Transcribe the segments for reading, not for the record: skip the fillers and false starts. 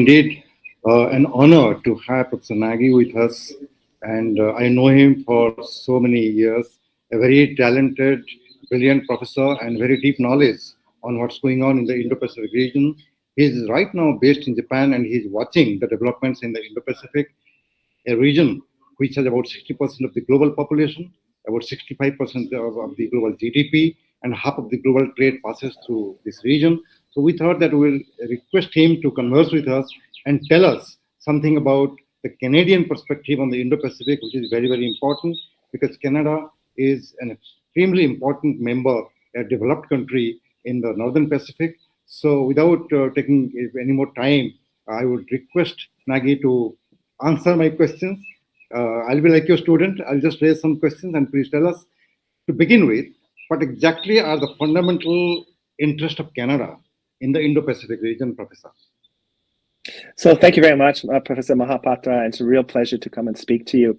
Indeed, an honor to have Professor Nagy with us, and I know him for so many years. A very talented, brilliant professor, and very deep knowledge on what's going on in the Indo-Pacific region. He's right now based in Japan, and he's watching the developments in the Indo-Pacific, a region which has about 60% of the global population, about 65% of the global GDP, and half of the global trade passes through this region. So we thought that we'll request him to converse with us and tell us something about the Canadian perspective on the Indo-Pacific, which is very, very important because Canada is an extremely important member, a developed country in the Northern Pacific. So without taking any more time, I would request Nagy to answer my questions. I'll be like your student. I'll just raise some questions and please tell us to begin with, what exactly are the fundamental interests of Canada in the Indo-Pacific region, Professor? So thank you very much, Professor Mahapatra. It's a real pleasure to come and speak to you.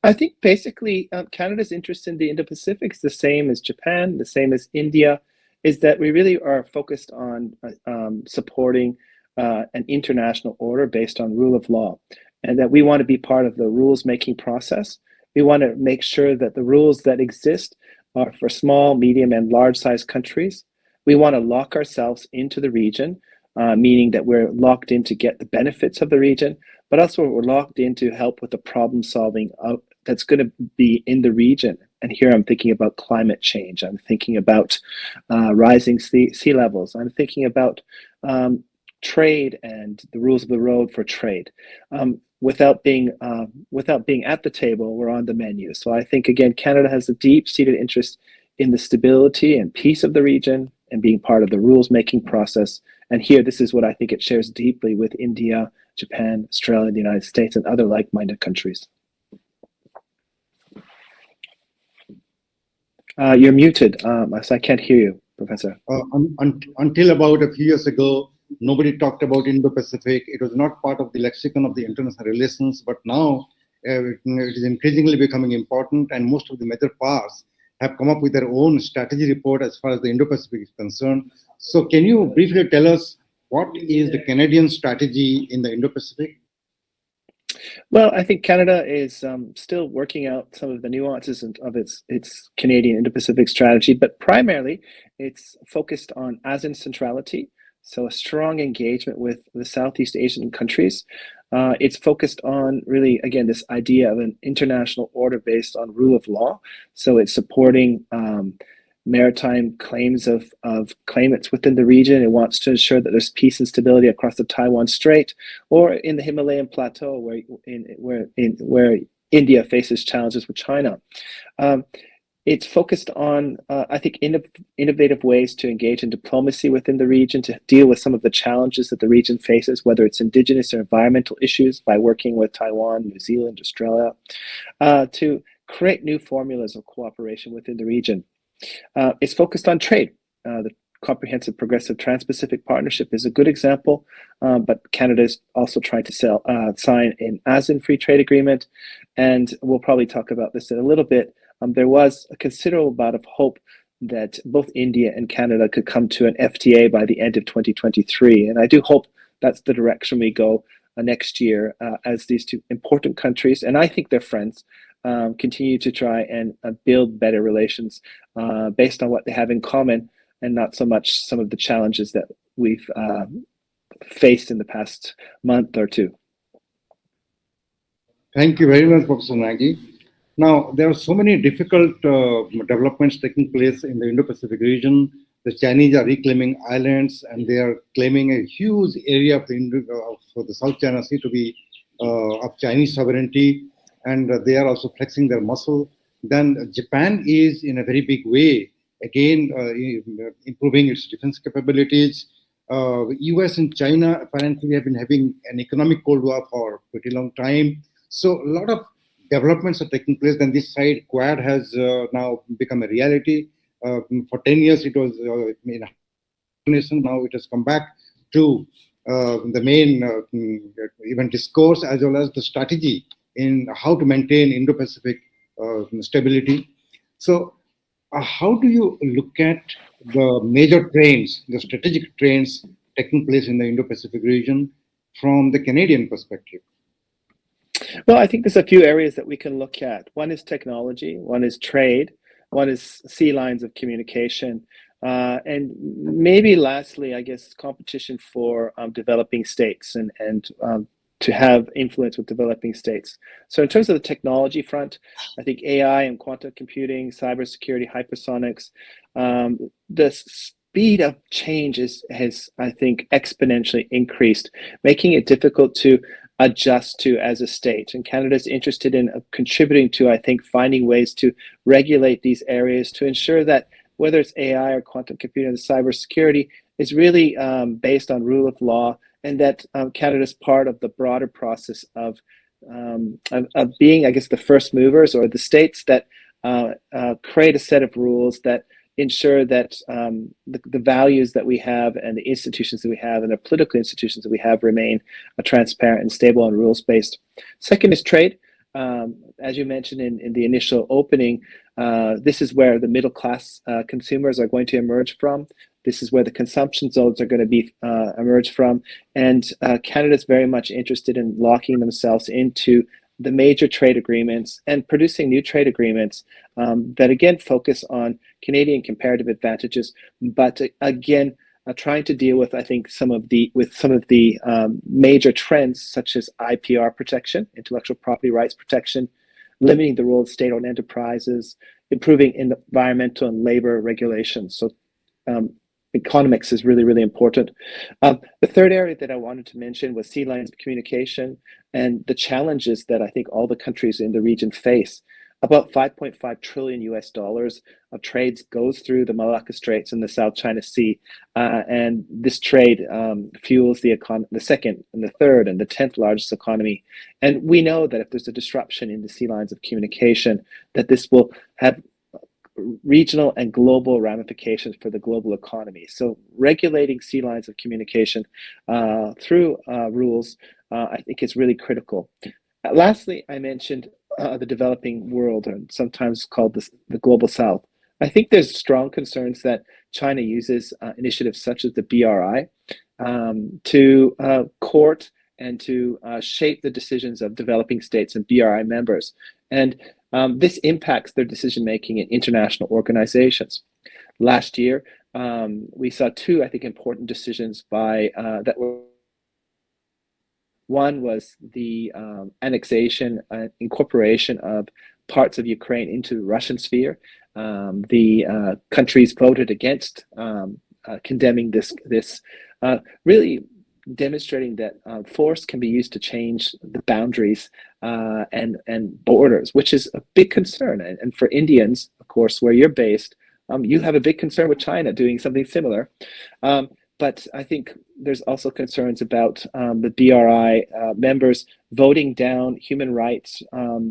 I think basically Canada's interest in the Indo-Pacific is the same as Japan, the same as India, is that we really are focused on supporting an international order based on rule of law, and that we want to be part of the rules-making process. We want to make sure that the rules that exist are for small, medium, and large-sized countries. We want to lock ourselves into the region, meaning that we're locked in to get the benefits of the region, but also we're locked in to help with the problem solving that's going to be in the region. And here I'm thinking about climate change. I'm thinking about rising sea levels. I'm thinking about trade and the rules of the road for trade. Without being at the table, we're on the menu. So I think, again, Canada has a deep-seated interest in the stability and peace of the region and being part of the rules-making process. And here, this is what I think it shares deeply with India, Japan, Australia, the United States, and other like-minded countries. You're muted, so I can't hear you, Professor. Until about a few years ago, nobody talked about Indo-Pacific. It was not part of the lexicon of the international relations, but now it is increasingly becoming important, and most of the major powers have come up with their own strategy report as far as the Indo-Pacific is concerned. So can you briefly tell us what is the Canadian strategy in the Indo-Pacific? Well, I think Canada is still working out some of the nuances of its Canadian Indo-Pacific strategy, but primarily it's focused on ASEAN centrality, so a strong engagement with the Southeast Asian countries. It's focused on really, again, this idea of an international order based on rule of law. So it's supporting maritime claims of claimants within the region. It wants to ensure that there's peace and stability across the Taiwan Strait or in the Himalayan plateau where India faces challenges with China. It's focused on, I think, innovative ways to engage in diplomacy within the region to deal with some of the challenges that the region faces, whether it's indigenous or environmental issues, by working with Taiwan, New Zealand, Australia, to create new formulas of cooperation within the region. It's focused on trade. The Comprehensive Progressive Trans-Pacific Partnership is a good example, but Canada is also trying to sign an ASEAN Free Trade Agreement, and we'll probably talk about this in a little bit. There was a considerable amount of hope that both India and Canada could come to an FTA by the end of 2023. And I do hope that's the direction we go next year as these two important countries, and I think they're friends, continue to try and build better relations based on what they have in common and not so much some of the challenges that we've faced in the past month or two. Thank you very much, Professor Nagy. Now, there are so many difficult developments taking place in the Indo-Pacific region. The Chinese are reclaiming islands, and they are claiming a huge area of the South China Sea to be of Chinese sovereignty, and they are also flexing their muscle. Then Japan is, in a very big way, again improving its defense capabilities. US and China apparently have been having an economic cold war for a pretty long time. So a lot of developments are taking place. Then this side, Quad has now become a reality. For 10 years, it was in nation. Now it has come back to the main even discourse as well as the strategy in how to maintain Indo-Pacific stability. So how do you look at the major trends, the strategic trends taking place in the Indo-Pacific region? from the Canadian perspective? Well, I think there's a few areas that we can look at. One is technology, one is trade, one is sea lines of communication, and maybe lastly, I guess, competition for developing states and to have influence with developing states. So in terms of the technology front, I think AI and quantum computing, cybersecurity, hypersonics, the speed of change has, I think, exponentially increased, making it difficult to adjust to as a state. And Canada is interested in contributing to, I think, finding ways to regulate these areas to ensure that whether it's AI or quantum computing or cybersecurity is really based on rule of law, and that Canada is part of the broader process of being, I guess, the first movers or the states that create a set of rules that ensure that the values that we have and the institutions that we have and the political institutions that we have remain transparent and stable and rules-based. Second is trade. As you mentioned in the initial opening, this is where the middle class consumers are going to emerge from. This is where the consumption zones are going to be emerge from. And Canada is very much interested in locking themselves into the major trade agreements and producing new trade agreements that again focus on Canadian comparative advantages, but again trying to deal with, I think, some of the major trends such as IPR protection, intellectual property rights protection, limiting the role of state-owned enterprises, improving environmental and labor regulations. So economics is really, really important. The third area that I wanted to mention was sea lines of communication and the challenges that I think all the countries in the region face. About 5.5 trillion US dollars of trades goes through the Malacca Straits and the South China Sea, and this trade fuels the second and the third and the 10th largest economy. And we know that if there's a disruption in the sea lines of communication, that this will have regional and global ramifications for the global economy. So regulating sea lines of communication through rules, I think is really critical. Lastly, I mentioned the developing world, and sometimes called the global south. I think there's strong concerns that China uses initiatives such as the BRI to court and to shape the decisions of developing states and BRI members. And this impacts their decision-making in international organizations. Last year, we saw two, I think, important decisions that were. One was the annexation and incorporation of parts of Ukraine into the Russian sphere. The countries voted against condemning this really demonstrating that force can be used to change the boundaries and borders, which is a big concern. And for Indians, of course, where you're based, you have a big concern with China doing something similar. But I think there's also concerns about the BRI members voting down human rights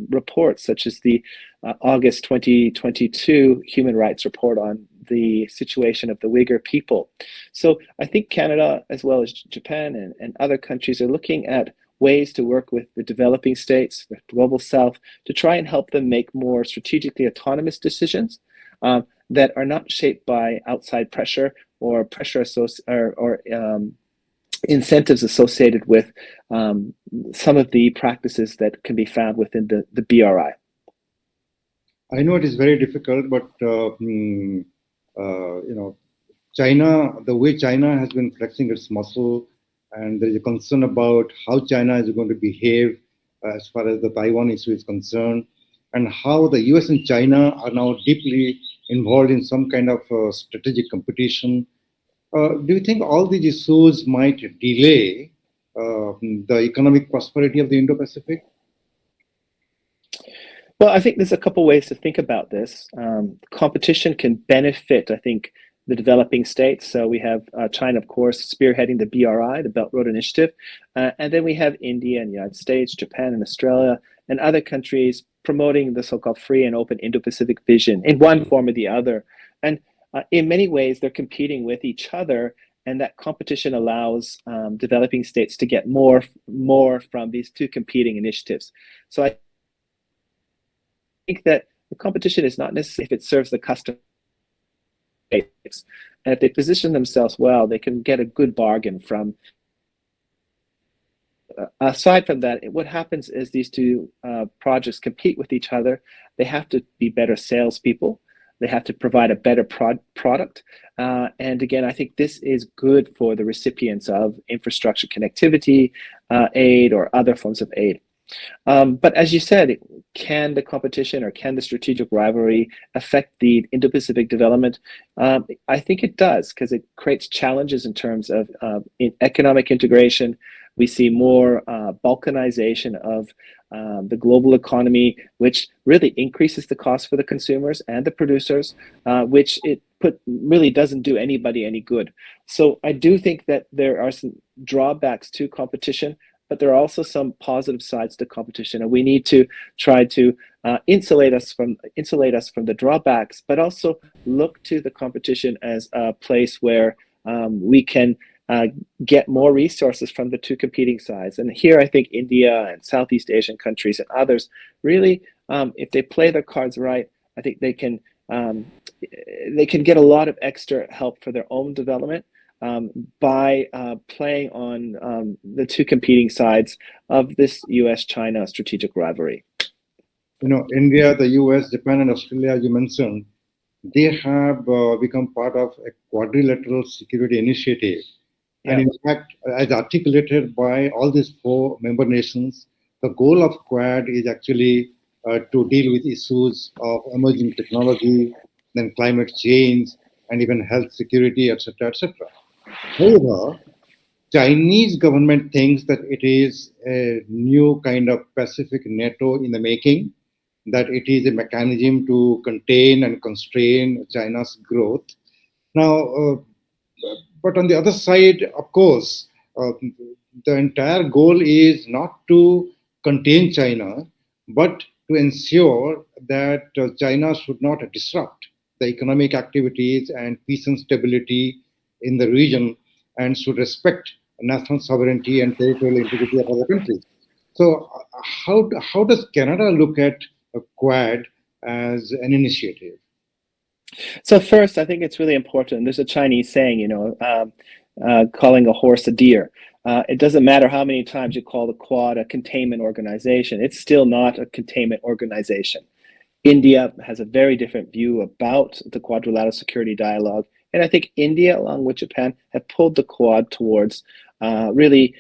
reports, such as the August 2022 Human Rights Report on the situation of the Uyghur people. So I think Canada, as well as Japan and other countries, are looking at ways to work with the developing states, the global south, to try and help them make more strategically autonomous decisions that are not shaped by outside pressure or incentives associated with some of the practices that can be found within the BRI. I know it is very difficult, but China, the way China has been flexing its muscle, and there is a concern about how China is going to behave as far as the Taiwan issue is concerned, and how the US and China are now deeply involved in some kind of strategic competition. Do you think all these issues might delay the economic prosperity of the Indo-Pacific? Well, I think there's a couple ways to think about this. Competition can benefit, I think, the developing states. So we have China, of course, spearheading the BRI, the Belt Road Initiative. And then we have India and the United States, Japan and Australia, and other countries promoting the so-called free and open Indo-Pacific vision in one form or the other. And in many ways, they're competing with each other. And that competition allows developing states to get more from these two competing initiatives. So I think that the competition is not necessary if it serves the customer base. And if they position themselves well, they can get a good bargain from aside from that, what happens is these two projects compete with each other. They have to be better salespeople. They have to provide a better product. And again, I think this is good for the recipients of infrastructure connectivity aid or other forms of aid. But as you said, can the competition or can the strategic rivalry affect the Indo-Pacific development? I think it does, because it creates challenges in terms of economic integration. We see more balkanization of the global economy, which really increases the cost for the consumers and the producers, which really doesn't do anybody any good. So I do think that there are some drawbacks to competition, but there are also some positive sides to competition, and we need to try to insulate us from the drawbacks, but also look to the competition as a place where we can get more resources from the two competing sides. And here, I think India and Southeast Asian countries and others really, if they play their cards right, I think they can get a lot of extra help for their own development. By playing on the two competing sides of this US-China strategic rivalry. India, the US, Japan, and Australia, you mentioned, they have become part of a quadrilateral security initiative. Yeah. And in fact, as articulated by all these four member nations, the goal of Quad is actually to deal with issues of emerging technology, then climate change, and even health security, etc., etc. However, Chinese government thinks that it is a new kind of Pacific NATO in the making, that it is a mechanism to contain and constrain China's growth. Now, but on the other side, of course, the entire goal is not to contain China, but to ensure that China should not disrupt the economic activities and peace and stability in the region, and should respect national sovereignty and territorial integrity of other countries. So how does Canada look at Quad as an initiative? So first, I think it's really important. There's a Chinese saying, calling a horse a deer. It doesn't matter how many times you call the Quad a containment organization. It's still not a containment organization. India has a very different view about the quadrilateral security dialogue. And I think India, along with Japan, have pulled the Quad towards really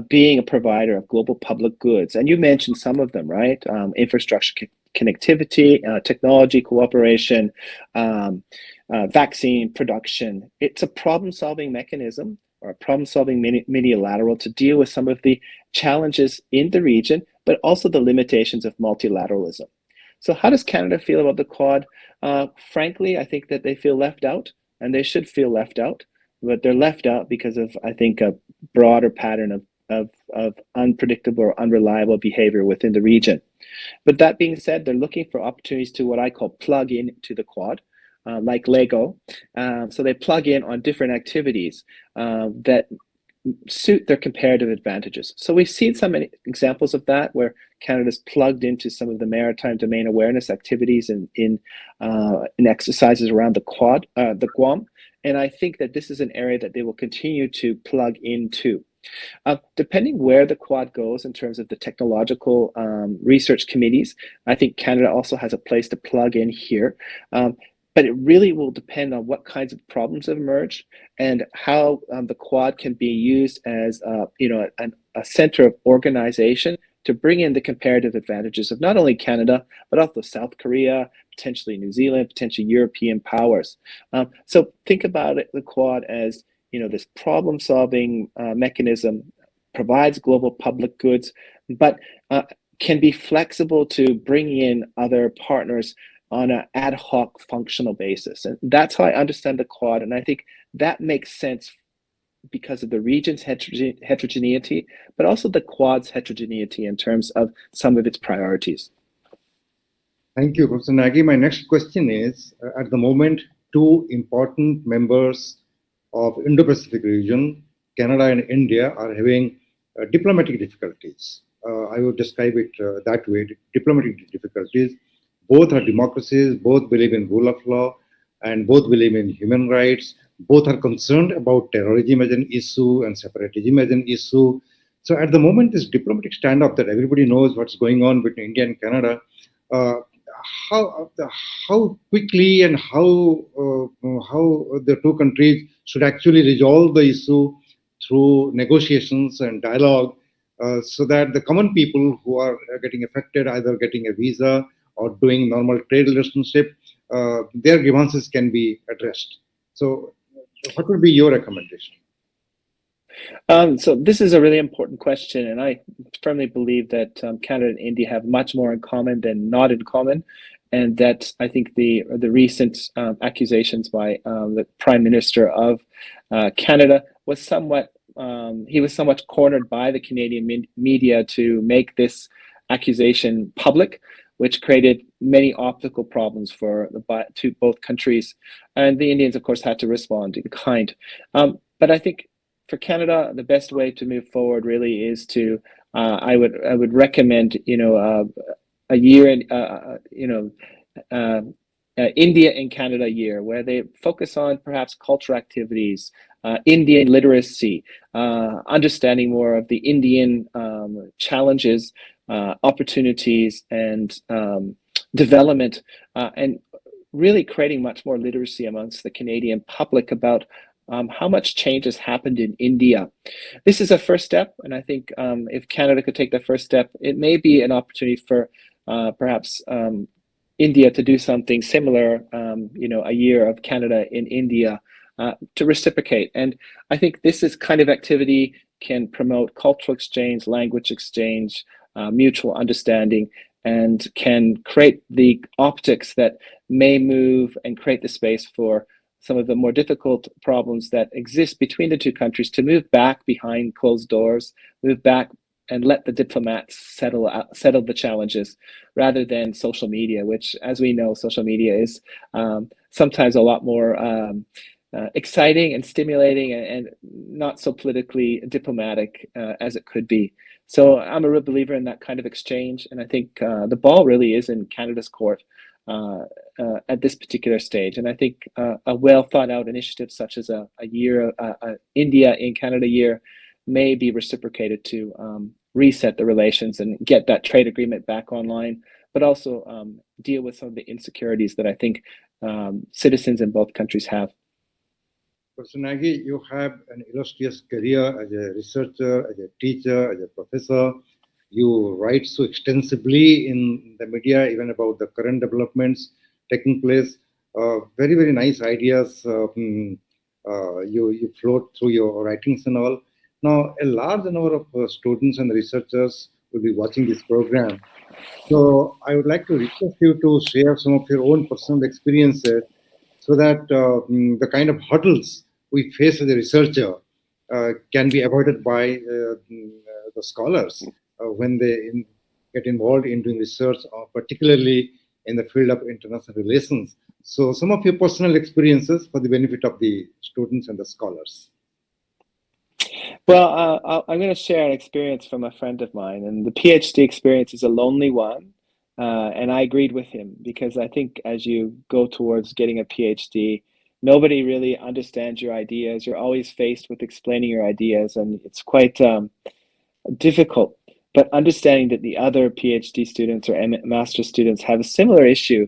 being a provider of global public goods. And you mentioned some of them, right? Infrastructure connectivity, technology cooperation, vaccine production. It's a problem-solving mechanism or a problem-solving multilateral to deal with some of the challenges in the region, but also the limitations of multilateralism. So how does Canada feel about the Quad? Frankly, I think that they feel left out, and they should feel left out, but they're left out because of, I think, a broader pattern of unpredictable or unreliable behavior within the region. But that being said, they're looking for opportunities to what I call plug in to the Quad, like Lego. So they plug in on different activities that suit their comparative advantages. So we've seen some examples of that where Canada's plugged into some of the maritime domain awareness activities in exercises around the Quad, the Guam. And I think that this is an area that they will continue to plug into. Depending where the Quad goes in terms of the technological research committees, I think Canada also has a place to plug in here. But it really will depend on what kinds of problems have emerged and how the Quad can be used as a center of organization to bring in the comparative advantages of not only Canada, but also South Korea, potentially New Zealand, potentially European powers. So think about it, the Quad as this problem-solving mechanism, provides global public goods, but can be flexible to bring in other partners on an ad hoc functional basis. And that's how I understand the Quad. And I think that makes sense because of the region's heterogeneity, but also the Quad's heterogeneity in terms of some of its priorities. Thank you, Professor Nagy. My next question is, at the moment, two important members of Indo-Pacific region, Canada and India, are having diplomatic difficulties. I would describe it that way, diplomatic difficulties. Both are democracies, both believe in rule of law, and both believe in human rights. Both are concerned about terrorism as an issue and separatism as an issue. So at the moment, this diplomatic standoff that everybody knows what's going on between India and Canada, uh, how how quickly and how the two countries should actually resolve the issue through negotiations and dialogue, so that the common people who are getting affected, either getting a visa or doing normal trade relationship, their grievances can be addressed. So, what would be your recommendation? So this is a really important question, and I firmly believe that Canada and India have much more in common than not in common, and that I think the recent accusations by the Prime Minister of Canada was somewhat he was somewhat cornered by the Canadian media to make this accusation public, which created many optical problems for to both countries, and the Indians, of course, had to respond in kind. But I think for Canada, the best way to move forward really is to I would recommend a year in uh, India and Canada year where they focus on perhaps cultural activities, Indian literacy, understanding more of the Indian challenges, opportunities, and development, and really creating much more literacy amongst the Canadian public about how much change has happened in India. This is a first step, and I think if Canada could take that first step, it may be an opportunity for perhaps India to do something similar, a year of Canada in India to reciprocate. And I think this is kind of activity can promote cultural exchange, language exchange, mutual understanding, and can create the optics that may move and create the space for some of the more difficult problems that exist between the two countries to move back behind closed doors, move back and let the diplomats settle the challenges rather than social media, which, as we know, social media is sometimes a lot more exciting and stimulating and not so politically diplomatic as it could be. So I'm a real believer in that kind of exchange, and I think the ball really is in Canada's court at this particular stage. And I think a well thought out initiative such as a year, India in Canada year, may be reciprocated to reset the relations and get that trade agreement back online, but also deal with some of the insecurities that I think citizens in both countries have. Professor Nagy, you have an illustrious career as a researcher, as a teacher, as a professor. You write so extensively in the media, even about the current developments taking place. Very, very nice ideas. You float through your writings and all. Now, a large number of students and researchers will be watching this program. So, I would like to request you to share some of your own personal experiences so that the kind of hurdles we face as a researcher can be avoided by the scholars when they get involved in doing research, particularly in the field of international relations. So, some of your personal experiences for the benefit of the students and the scholars. Well, I'm going to share an experience from a friend of mine, and the PhD experience is a lonely one. And I agreed with him because I think as you go towards getting a PhD, nobody really understands your ideas. You're always faced with explaining your ideas, and it's quite difficult. But understanding that the other PhD students or master students have a similar issue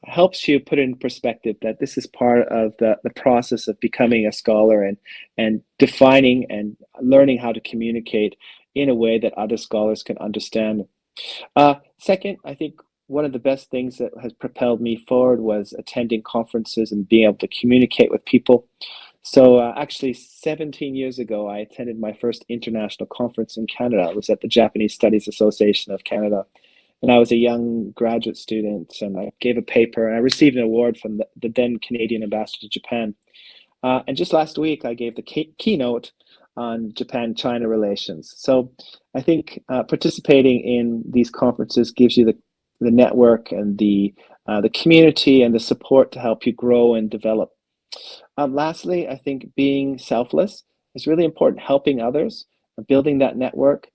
helps you put in perspective that this is part of the process of becoming a scholar and defining and learning how to communicate in a way that other scholars can understand. Second, I think one of the best things that has propelled me forward was attending conferences and being able to communicate with people. So actually, 17 years ago, I attended my first international conference in Canada. I was at the Japanese Studies Association of Canada, and I was a young graduate student, and I gave a paper, and I received an award from the then Canadian ambassador to Japan. And just last week, I gave the keynote on Japan-China relations. So I think participating in these conferences gives you the network and the community and the support to help you grow and develop. Lastly, I think being selfless is really important, helping others, building that network,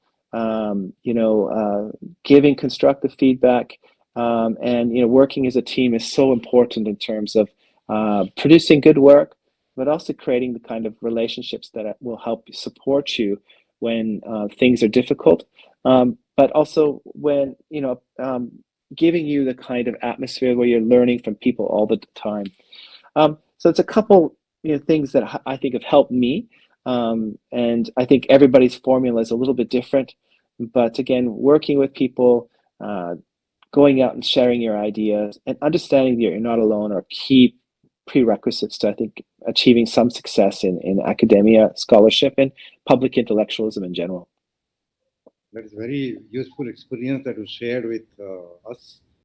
giving constructive feedback, and working as a team is so important in terms of producing good work, but also creating the kind of relationships that will help support you when things are difficult, but also when, giving you the kind of atmosphere where you're learning from people all the time. So it's a couple, things that I think have helped me, and I think everybody's formula is a little bit different. But again, working with people, going out and sharing your ideas, and understanding that you're not alone are key prerequisites to, I think, achieving some success in academia, scholarship, and public intellectualism in general. That is very useful experience that was shared with us.